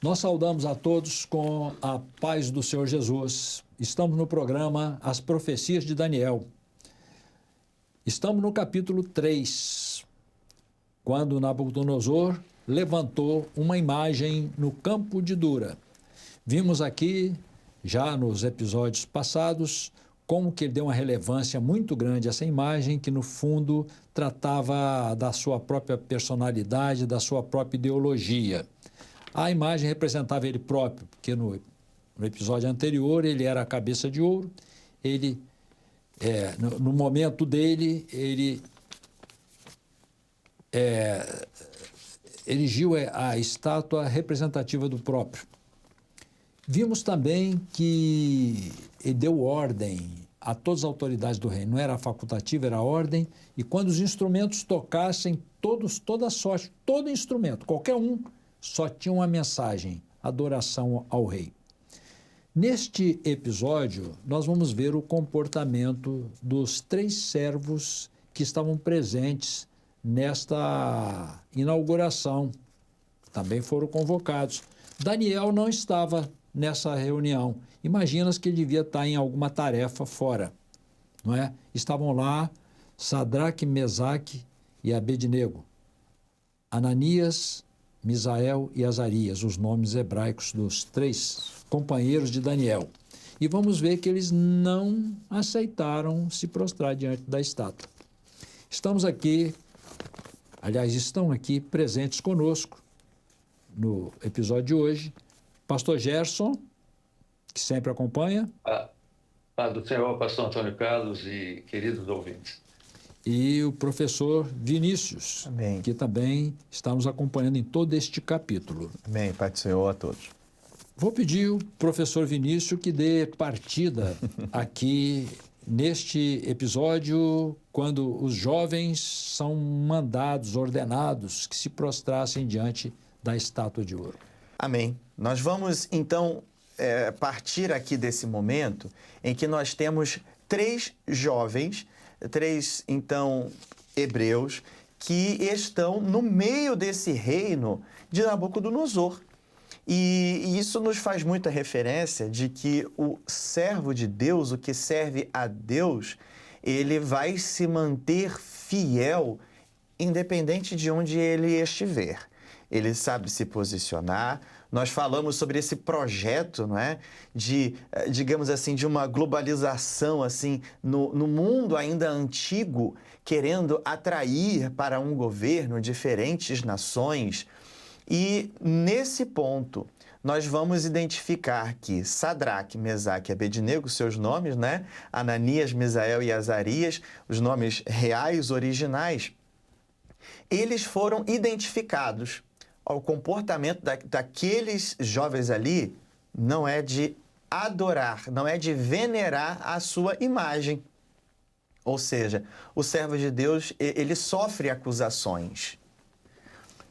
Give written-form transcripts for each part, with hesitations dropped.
Nós saudamos a todos com a paz do Senhor Jesus. Estamos no programa As Profecias de Daniel. Estamos no capítulo 3, quando Nabucodonosor levantou uma imagem no campo de Dura. Vimos aqui, já nos episódios passados, como que ele deu uma relevância muito grande a essa imagem, que no fundo tratava da sua própria personalidade, da sua própria ideologia. A imagem representava ele próprio, porque no episódio anterior ele era a cabeça de ouro, ele, no momento dele, ele erigiu a estátua representativa do próprio. Vimos também que ele deu ordem a todas as autoridades do reino, não era facultativa, era ordem, e quando os instrumentos tocassem, toda sorte, todo instrumento, qualquer um, só tinha uma mensagem: adoração ao rei. Neste episódio, nós vamos ver o comportamento dos 3 servos que estavam presentes nesta inauguração. Também foram convocados. Daniel não estava nessa reunião. Imaginas que ele devia estar em alguma tarefa fora, não é? Estavam lá Sadraque, Mesaque e Abednego, Ananias, Misael e Azarias, os nomes hebraicos dos 3 companheiros de Daniel. E vamos ver que eles não aceitaram se prostrar diante da estátua. Estão aqui presentes conosco no episódio de hoje, Pastor Gerson, que sempre acompanha. Paz do Senhor, pastor Antônio Carlos e queridos ouvintes. E o professor Vinícius, Amém, que também está nos acompanhando em todo este capítulo. Amém. Paz do Senhor a todos. Vou pedir ao professor Vinícius que dê partida aqui neste episódio, quando os jovens são mandados, ordenados, que se prostrassem diante da estátua de ouro. Amém. Nós vamos, então, partir aqui desse momento em que nós temos 3 jovens, 3, então, hebreus, que estão no meio desse reino de Nabucodonosor. E isso nos faz muita referência de que o servo de Deus, o que serve a Deus, ele vai se manter fiel, independente de onde ele estiver. Ele sabe se posicionar. Nós falamos sobre esse projeto, não é? De, digamos assim, de uma globalização assim, no mundo ainda antigo, querendo atrair para um governo diferentes nações. E nesse ponto, nós vamos identificar que Sadraque, Mesaque e Abednego, seus nomes, né? Ananias, Misael e Azarias, os nomes reais, originais, eles foram identificados. O comportamento daqueles jovens ali não é de adorar, não é de venerar a sua imagem. Ou seja, o servo de Deus, ele sofre acusações,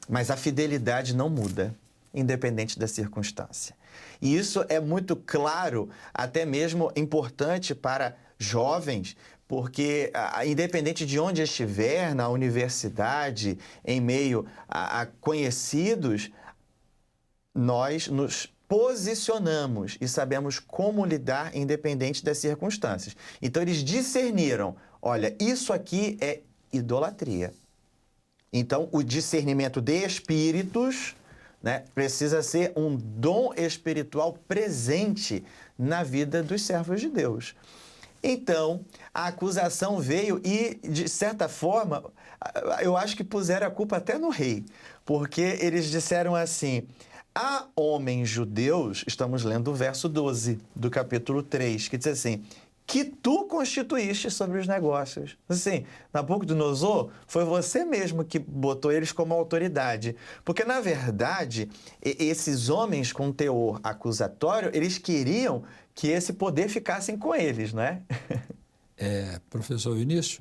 mas a fidelidade não muda, independente da circunstância. E isso é muito claro, até mesmo importante para jovens, porque independente de onde estiver, na universidade, em meio a conhecidos, nós nos posicionamos e sabemos como lidar independente das circunstâncias. Então eles discerniram, olha, isso aqui é idolatria. Então o discernimento de espíritos, né, precisa ser um dom espiritual presente na vida dos servos de Deus. Então, a acusação veio e, de certa forma, eu acho que puseram a culpa até no rei, porque eles disseram assim: há homens judeus, estamos lendo o verso 12 do capítulo 3, que diz assim: que tu constituíste sobre os negócios. Assim, Nabucodonosor, foi você mesmo que botou eles como autoridade. Porque, na verdade, esses homens com teor acusatório, eles queriam que esse poder ficasse com eles, não é? Professor Vinícius,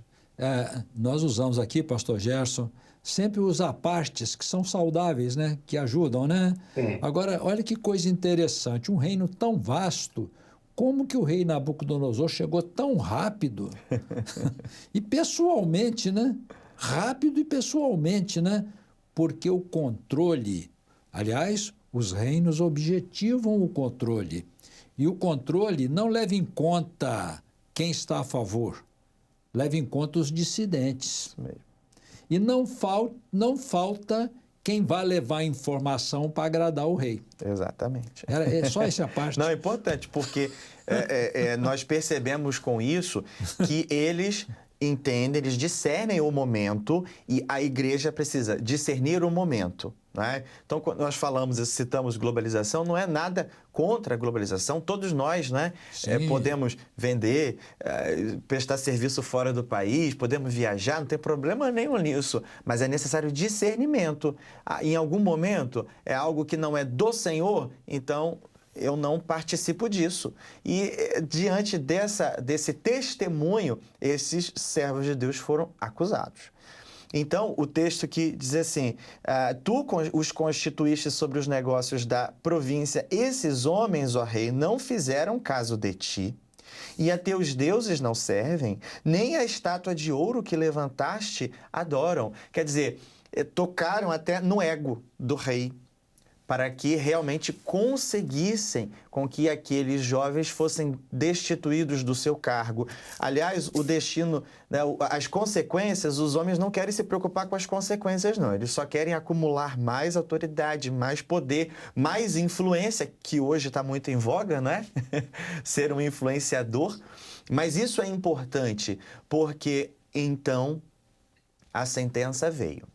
nós usamos aqui, pastor Gerson, sempre os apartes que são saudáveis, né? Que ajudam, né? Sim. Agora, olha que coisa interessante, um reino tão vasto, como que o rei Nabucodonosor chegou tão rápido? E pessoalmente, né? Rápido e pessoalmente, né? Porque o controle, aliás, Os reinos objetivam o controle. E o controle não leva em conta quem está a favor, leva em conta os dissidentes. Isso mesmo. E não falta quem vai levar informação para agradar o rei. Exatamente. É só essa parte. Não, é importante, porque nós percebemos com isso que eles entendem, eles discernem o momento e a igreja precisa discernir o momento. Né? Então, quando nós citamos globalização, não é nada contra a globalização. Todos nós, né, podemos vender, prestar serviço fora do país, podemos viajar, não tem problema nenhum nisso. Mas é necessário discernimento. Em algum momento, é algo que não é do Senhor, então eu não participo disso. E diante desse testemunho, esses servos de Deus foram acusados. Então, o texto que diz assim, tu os constituíste sobre os negócios da província, esses homens, ó rei, não fizeram caso de ti, e a teus deuses não servem, nem a estátua de ouro que levantaste adoram. Quer dizer, tocaram até no ego do rei, para que realmente conseguissem com que aqueles jovens fossem destituídos do seu cargo. Aliás, o destino, né, as consequências, os homens não querem se preocupar com as consequências, não. Eles só querem acumular mais autoridade, mais poder, mais influência, que hoje está muito em voga, né? Ser um influenciador. Mas isso é importante, porque então a sentença veio.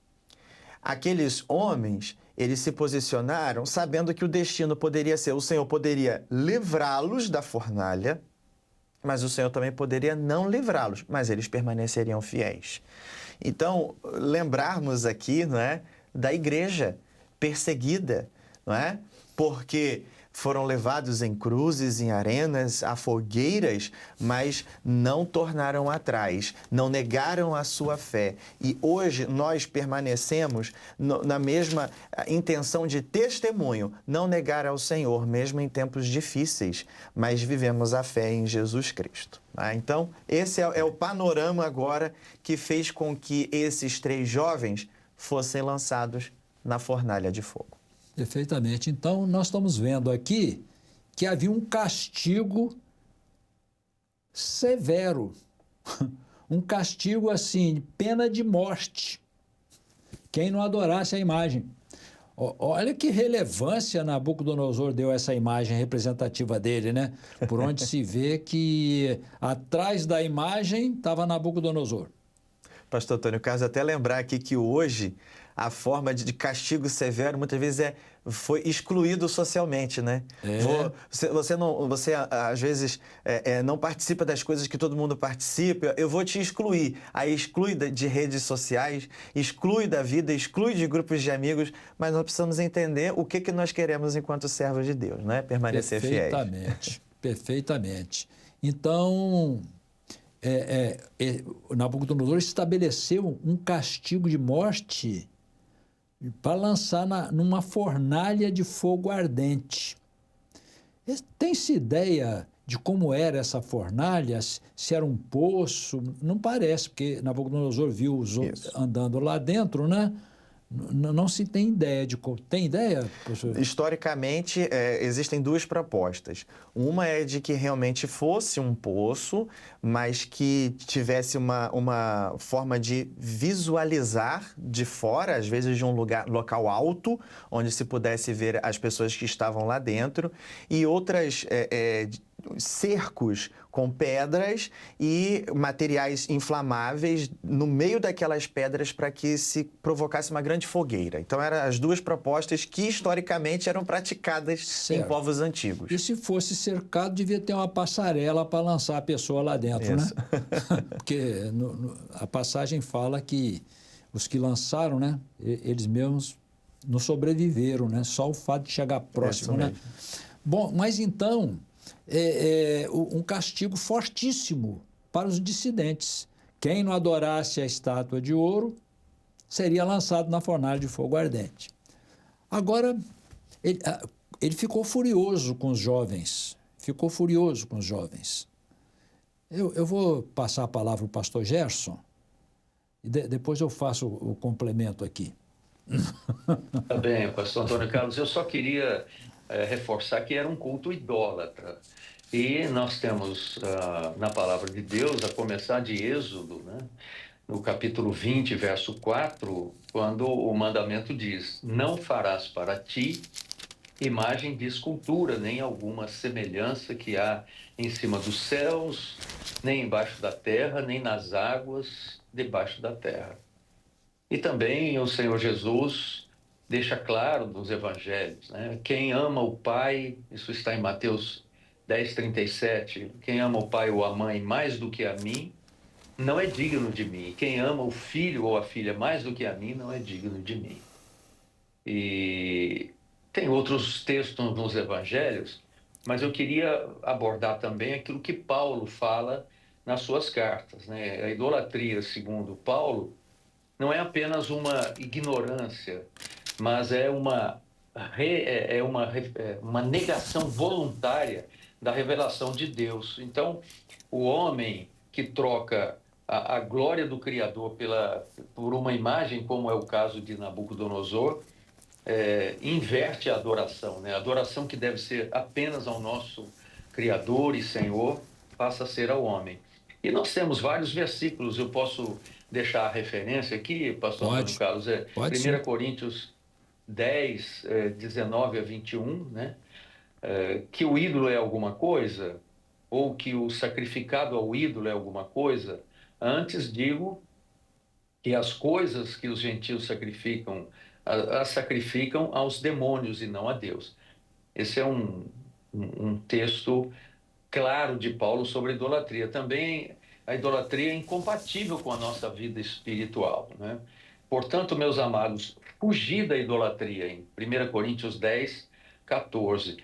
Aqueles homens, eles se posicionaram sabendo que o destino poderia ser, o Senhor poderia livrá-los da fornalha, mas o Senhor também poderia não livrá-los, mas eles permaneceriam fiéis. Então, lembrarmos aqui, não é, da igreja perseguida, não é? Porque foram levados em cruzes, em arenas, a fogueiras, mas não tornaram atrás, não negaram a sua fé. E hoje nós permanecemos na mesma intenção de testemunho, não negar ao Senhor, mesmo em tempos difíceis, mas vivemos a fé em Jesus Cristo. Então, esse é o panorama agora que fez com que esses 3 jovens fossem lançados na fornalha de fogo. Perfeitamente. Então, nós estamos vendo aqui que havia um castigo severo, um castigo, assim, pena de morte, quem não adorasse a imagem. Olha que relevância Nabucodonosor deu essa imagem representativa dele, né? Por onde se vê que atrás da imagem estava Nabucodonosor. Pastor Antônio Carlos, até lembrar aqui que hoje a forma de castigo severo muitas vezes foi excluído socialmente, né? Você às vezes não participa das coisas que todo mundo participa, eu vou te excluir. Aí exclui de redes sociais, exclui da vida, exclui de grupos de amigos, mas nós precisamos entender o que nós queremos enquanto servos de Deus, né? Permanecer fiéis. Perfeitamente, perfeitamente. Então, Nabucodonosor estabeleceu um castigo de morte para lançar numa fornalha de fogo ardente. Tem-se ideia de como era essa fornalha? Se era um poço? Não parece, porque Nabucodonosor viu os outros andando lá dentro, né? Não se tem ideia de como. Tem ideia, professor? Historicamente, existem 2 propostas. Uma é de que realmente fosse um poço, mas que tivesse uma forma de visualizar de fora, às vezes de um local alto, onde se pudesse ver as pessoas que estavam lá dentro, e outras cercos com pedras e materiais inflamáveis no meio daquelas pedras para que se provocasse uma grande fogueira. Então, eram as 2 propostas que historicamente eram praticadas em povos antigos. E se fosse cercado, devia ter uma passarela para lançar a pessoa lá dentro, né? Porque a passagem fala que os que lançaram, né, eles mesmos não sobreviveram, né? Só o fato de chegar próximo, né? Bom, mas então um castigo fortíssimo para os dissidentes. Quem não adorasse a estátua de ouro seria lançado na fornalha de fogo ardente. Agora, ele ficou furioso com os jovens. Eu vou passar a palavra para o pastor Gerson e depois eu faço o complemento aqui. Tá bem, pastor Antônio Carlos, eu só queria reforçar que era um culto idólatra. E nós temos na palavra de Deus, a começar de Êxodo, né, no capítulo 20, verso 4, quando o mandamento diz: não farás para ti imagem de escultura, nem alguma semelhança que há em cima dos céus, nem embaixo da terra, nem nas águas debaixo da terra. E também o Senhor Jesus deixa claro nos evangelhos, né? Quem ama o pai, isso está em Mateus 10:37, quem ama o pai ou a mãe mais do que a mim, não é digno de mim. Quem ama o filho ou a filha mais do que a mim, não é digno de mim. E tem outros textos nos evangelhos, mas eu queria abordar também aquilo que Paulo fala nas suas cartas, né? A idolatria, segundo Paulo, não é apenas uma ignorância, mas é uma negação voluntária da revelação de Deus. Então, o homem que troca a glória do Criador por uma imagem, como é o caso de Nabucodonosor, inverte a adoração, né? A adoração que deve ser apenas ao nosso Criador e Senhor, passa a ser ao homem. E nós temos vários versículos, eu posso deixar a referência aqui, pastor Antônio Carlos, Pode 1 sim. Coríntios 10, 19 a 21, né? Que o ídolo é alguma coisa, ou que o sacrificado ao ídolo é alguma coisa. Antes digo que as coisas que os gentios sacrificam, as sacrificam aos demônios e não a Deus. Esse é um texto claro de Paulo sobre a idolatria. Também a idolatria é incompatível com a nossa vida espiritual, né? Portanto, meus amados, fugir da idolatria, em 1 Coríntios 10, 14.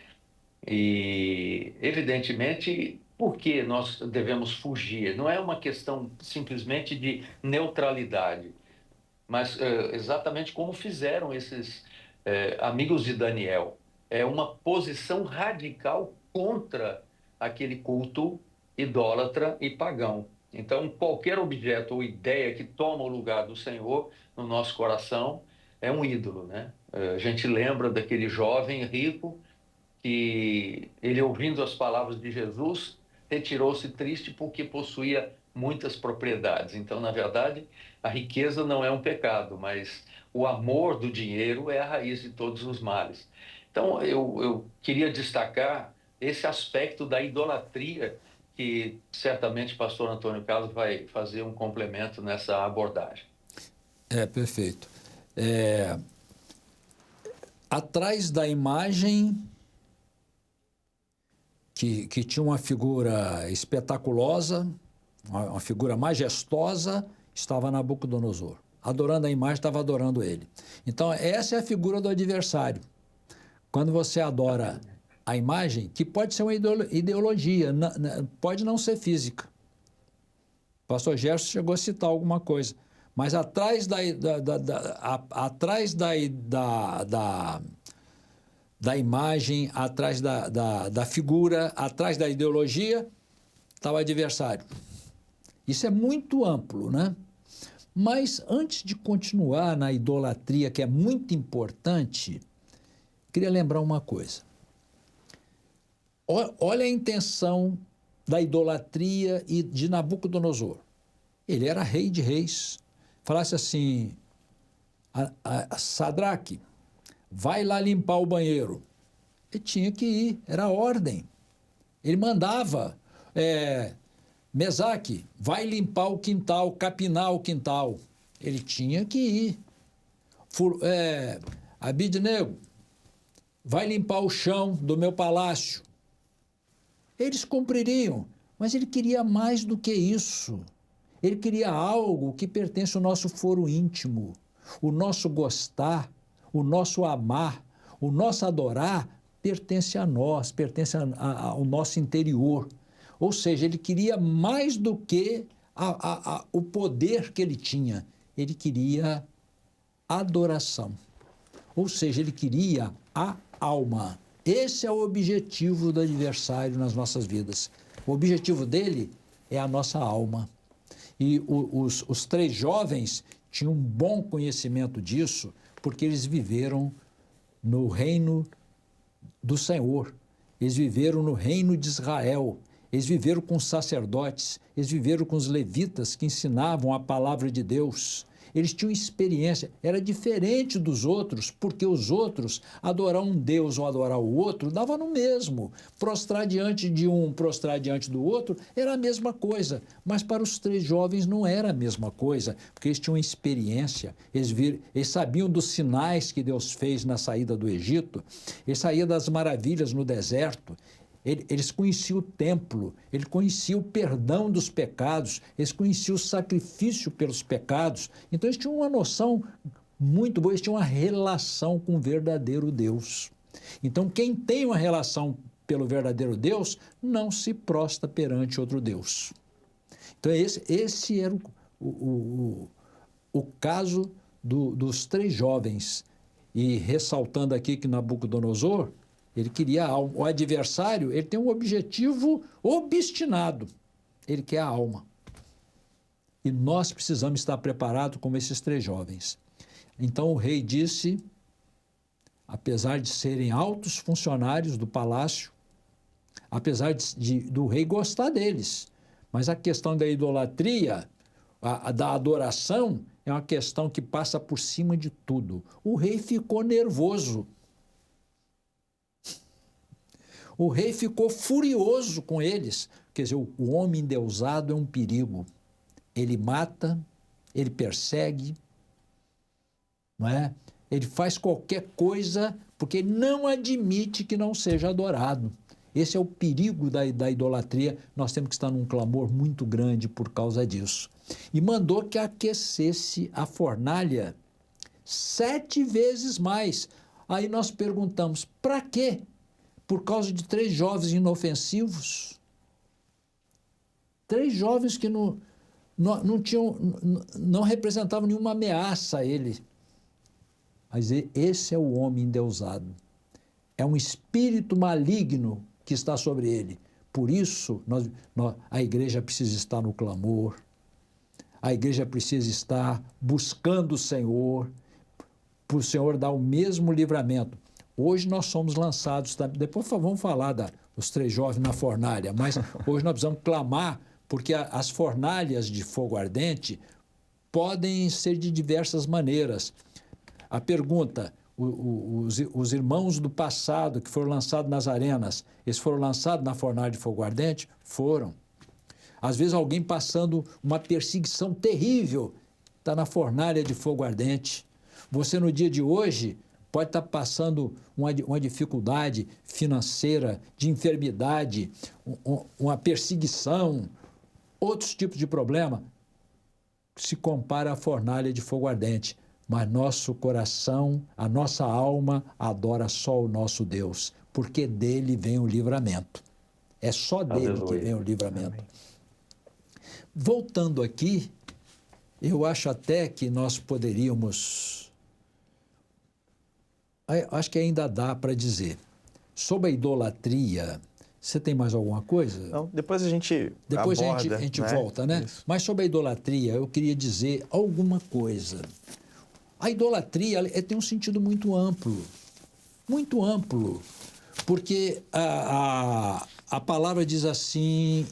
E, evidentemente, por que nós devemos fugir? Não é uma questão simplesmente de neutralidade, mas exatamente como fizeram esses amigos de Daniel. É uma posição radical contra aquele culto idólatra e pagão. Então, qualquer objeto ou ideia que toma o lugar do Senhor no nosso coração é um ídolo, né? A gente lembra daquele jovem rico que ele, ouvindo as palavras de Jesus, retirou-se triste porque possuía muitas propriedades. Então, na verdade, a riqueza não é um pecado, mas o amor do dinheiro é a raiz de todos os males. Então, eu queria destacar esse aspecto da idolatria, que certamente o pastor Antônio Carlos vai fazer um complemento nessa abordagem. Perfeito. Atrás da imagem que tinha uma figura espetaculosa, uma figura majestosa, estava Nabucodonosor. Adorando a imagem, estava adorando ele. Então, essa é a figura do adversário. Quando você adora a imagem, que pode ser uma ideologia, pode não ser física. O pastor Gerson chegou a citar alguma coisa. Mas atrás da imagem, atrás da figura, atrás da ideologia, está o adversário. Isso é muito amplo, né? Mas antes de continuar na idolatria, que é muito importante, queria lembrar uma coisa. Olha a intenção da idolatria e de Nabucodonosor. Ele era rei de reis. Falasse assim, a Sadraque, vai lá limpar o banheiro. Ele tinha que ir, era ordem. Ele mandava, Mesaque, vai limpar o quintal, capinar o quintal. Ele tinha que ir. Abidnego, vai limpar o chão do meu palácio. Eles cumpririam, mas ele queria mais do que isso. Ele queria algo que pertence ao nosso foro íntimo, o nosso gostar, o nosso amar, o nosso adorar pertence a nós, pertence ao nosso interior. Ou seja, ele queria mais do que o poder que ele tinha. Ele queria adoração. Ou seja, ele queria a alma. Esse é o objetivo do adversário nas nossas vidas. O objetivo dele é a nossa alma. E os três jovens tinham um bom conhecimento disso, porque eles viveram no reino do Senhor, eles viveram no reino de Israel, eles viveram com os sacerdotes, eles viveram com os levitas que ensinavam a palavra de Deus. Eles tinham experiência, era diferente dos outros, porque os outros, adorar um Deus ou adorar o outro, dava no mesmo. Prostrar diante de um, prostrar diante do outro, era a mesma coisa. Mas para os 3 jovens não era a mesma coisa, porque eles tinham experiência, eles sabiam dos sinais que Deus fez na saída do Egito, eles saíam das maravilhas no deserto. Eles conheciam o templo, eles conheciam o perdão dos pecados, eles conheciam o sacrifício pelos pecados. Então, eles tinham uma noção muito boa, eles tinham uma relação com o verdadeiro Deus. Então, quem tem uma relação pelo verdadeiro Deus, não se prostra perante outro Deus. Então, esse era o caso dos 3 jovens. E ressaltando aqui que Nabucodonosor, ele queria a alma. O adversário, ele tem um objetivo obstinado. Ele quer a alma. E nós precisamos estar preparados como esses 3 jovens. Então o rei disse, apesar de serem altos funcionários do palácio, apesar do rei gostar deles, mas a questão da idolatria, da adoração, é uma questão que passa por cima de tudo. O rei ficou nervoso. O rei ficou furioso com eles. Quer dizer, o homem endeusado é um perigo. Ele mata, ele persegue, não é? Ele faz qualquer coisa porque ele não admite que não seja adorado. Esse é o perigo da idolatria. Nós temos que estar num clamor muito grande por causa disso. E mandou que aquecesse a fornalha 7 vezes mais. Aí nós perguntamos, para quê? Por causa de 3 jovens inofensivos. 3 jovens que não representavam nenhuma ameaça a ele. Mas esse é o homem endeusado. É um espírito maligno que está sobre ele. Por isso, a igreja precisa estar no clamor. A igreja precisa estar buscando o Senhor, para o Senhor dar o mesmo livramento. Hoje nós somos lançados, depois vamos falar dos 3 jovens na fornalha, mas hoje nós precisamos clamar, porque as fornalhas de fogo ardente podem ser de diversas maneiras. A pergunta, os irmãos do passado que foram lançados nas arenas, eles foram lançados na fornalha de fogo ardente? Foram. Às vezes alguém passando uma perseguição terrível está na fornalha de fogo ardente. Você no dia de hoje pode estar passando uma dificuldade financeira, de enfermidade, uma perseguição, outros tipos de problema, se compara à fornalha de fogo ardente. Mas nosso coração, a nossa alma adora só o nosso Deus, porque dele vem o livramento. É só dele Aleluia. Que vem o livramento. Amém. Voltando aqui, eu acho até que nós poderíamos... Acho que ainda dá para dizer. Sobre a idolatria, você tem mais alguma coisa? Não, depois a gente aborda, a gente volta, né? Isso. Mas sobre a idolatria, eu queria dizer alguma coisa. A idolatria tem um sentido muito amplo, porque a palavra diz assim,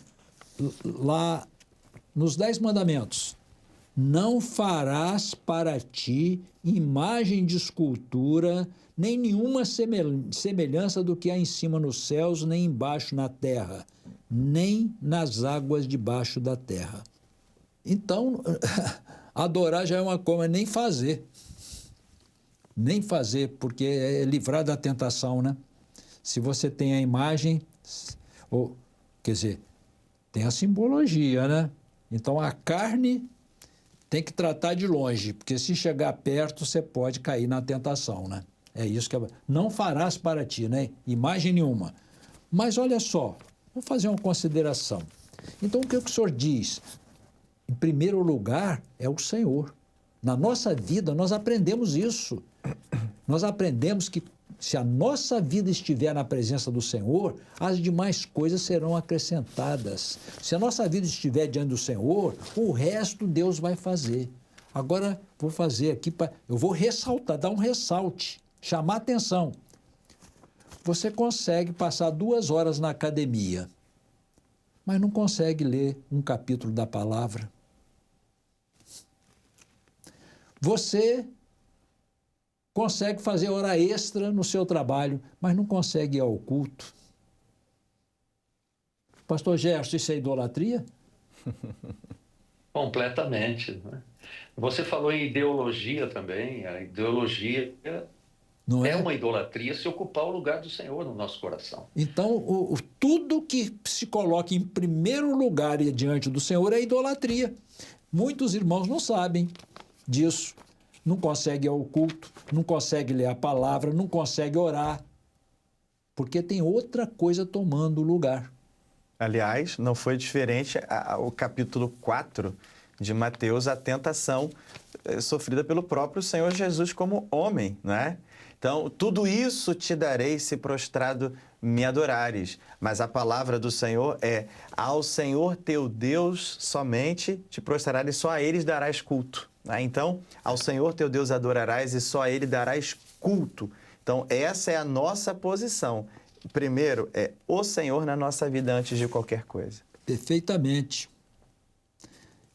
lá nos 10 mandamentos, não farás para ti imagem de escultura, nem nenhuma semelhança do que há em cima nos céus, nem embaixo na terra, nem nas águas debaixo da terra. Então, adorar já é uma coisa, nem fazer. Nem fazer, porque é livrar da tentação, né? Se você tem a imagem, quer dizer, tem a simbologia, né? Então, a carne tem que tratar de longe, porque se chegar perto, você pode cair na tentação, né? É isso que não farás para ti, né? Imagem nenhuma. Mas olha só, vou fazer uma consideração. Então, o que o senhor diz? Em primeiro lugar, é o Senhor. Na nossa vida, nós aprendemos isso. Nós aprendemos que se a nossa vida estiver na presença do Senhor, as demais coisas serão acrescentadas. Se a nossa vida estiver diante do Senhor, o resto Deus vai fazer. Agora, vou fazer aqui, eu vou ressaltar, dar um ressalte, chamar atenção. Você consegue passar 2 horas na academia, mas não consegue ler um capítulo da palavra. Você consegue fazer hora extra no seu trabalho, mas não consegue ir ao culto. Pastor Gerson, isso é idolatria? Completamente, né? Você falou em ideologia também. A ideologia Não é é? uma idolatria se ocupar o lugar do Senhor no nosso coração. Então, tudo que se coloca em primeiro lugar e diante do Senhor é idolatria. Muitos irmãos não sabem disso. Não conseguem ir ao culto, não conseguem ler a palavra, não conseguem orar, porque tem outra coisa tomando lugar. Aliás, não foi diferente o capítulo 4 de Mateus, a tentação sofrida pelo próprio Senhor Jesus como homem, né? Então, tudo isso te darei se prostrado me adorares. Mas a palavra do Senhor é: ao Senhor teu Deus somente te prostrarás e só a eles darás culto. Então, ao Senhor teu Deus adorarás e só a Ele darás culto. Então, essa é a nossa posição. Primeiro, é o Senhor na nossa vida antes de qualquer coisa. Perfeitamente.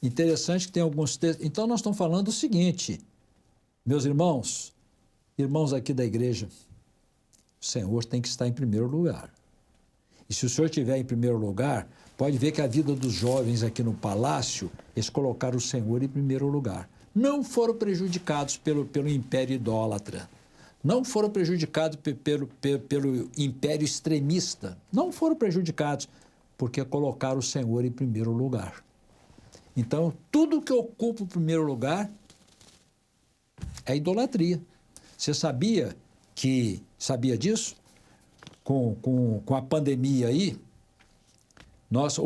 Interessante que tem alguns textos. Então, nós estamos falando o seguinte, meus irmãos aqui da igreja, o Senhor tem que estar em primeiro lugar. E se o Senhor estiver em primeiro lugar, pode ver que a vida dos jovens aqui no palácio, eles colocaram o Senhor em primeiro lugar. Não foram prejudicados pelo império idólatra. Não foram prejudicados pelo império extremista. Não foram prejudicados porque colocaram o Senhor em primeiro lugar. Então, tudo que ocupa o primeiro lugar é idolatria. Você sabia disso? Com a pandemia aí, nós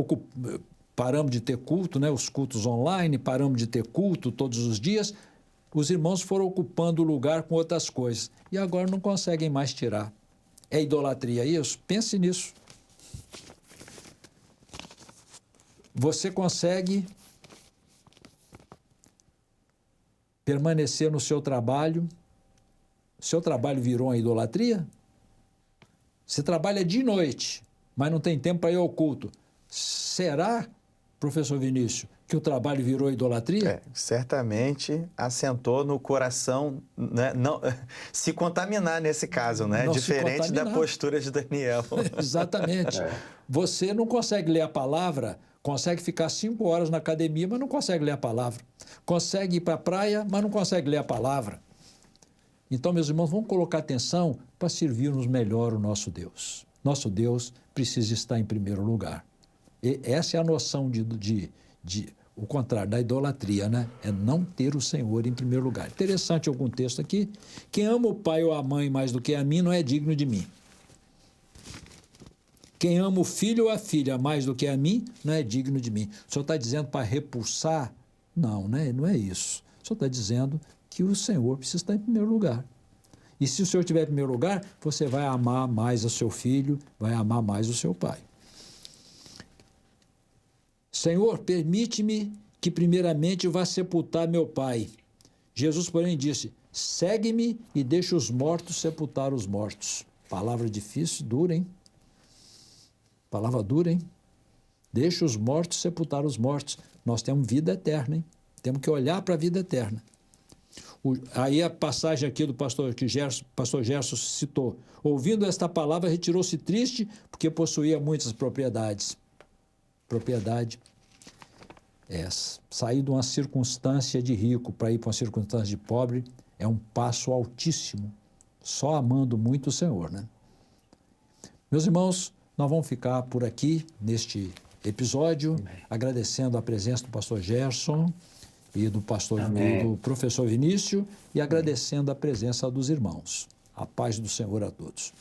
paramos de ter culto, né? Os cultos online, paramos de ter culto todos os dias. Os irmãos foram ocupando o lugar com outras coisas e agora não conseguem mais tirar. É idolatria isso? Pense nisso. Você consegue permanecer no seu trabalho? Seu trabalho virou uma idolatria? Você trabalha de noite, mas não tem tempo para ir ao culto. Será, professor Vinícius, que o trabalho virou idolatria? Certamente assentou no coração, né, não, se contaminar nesse caso, né? Diferente da postura de Daniel. Exatamente. Você não consegue ler a palavra, consegue ficar 5 horas na academia, mas não consegue ler a palavra. Consegue ir para a praia, mas não consegue ler a palavra. Então, meus irmãos, vamos colocar atenção para servirmos melhor o nosso Deus. Nosso Deus precisa estar em primeiro lugar. E essa é a noção o contrário da idolatria, né? É não ter o Senhor em primeiro lugar. Interessante algum texto aqui. Quem ama o pai ou a mãe mais do que a mim não é digno de mim. Quem ama o filho ou a filha mais do que a mim não é digno de mim. O senhor está dizendo para repulsar? Não, né? Não é isso. O senhor está dizendo que o Senhor precisa estar em primeiro lugar. E se o Senhor estiver em primeiro lugar, você vai amar mais o seu filho, vai amar mais o seu pai. Senhor, permite-me que primeiramente vá sepultar meu pai. Jesus, porém, disse: segue-me e deixa os mortos sepultar os mortos. Palavra difícil, dura, hein? Palavra dura, hein? Deixa os mortos sepultar os mortos. Nós temos vida eterna, hein? Temos que olhar para a vida eterna. Aí a passagem aqui do pastor Gerson citou: ouvindo esta palavra, retirou-se triste, porque possuía muitas propriedades. Propriedade. Sair de uma circunstância de rico para ir para uma circunstância de pobre é um passo altíssimo, só amando muito o Senhor, né? Meus irmãos, nós vamos ficar por aqui neste episódio, agradecendo a presença do pastor Gerson e do professor Vinícius e agradecendo a presença dos irmãos. A paz do Senhor a todos.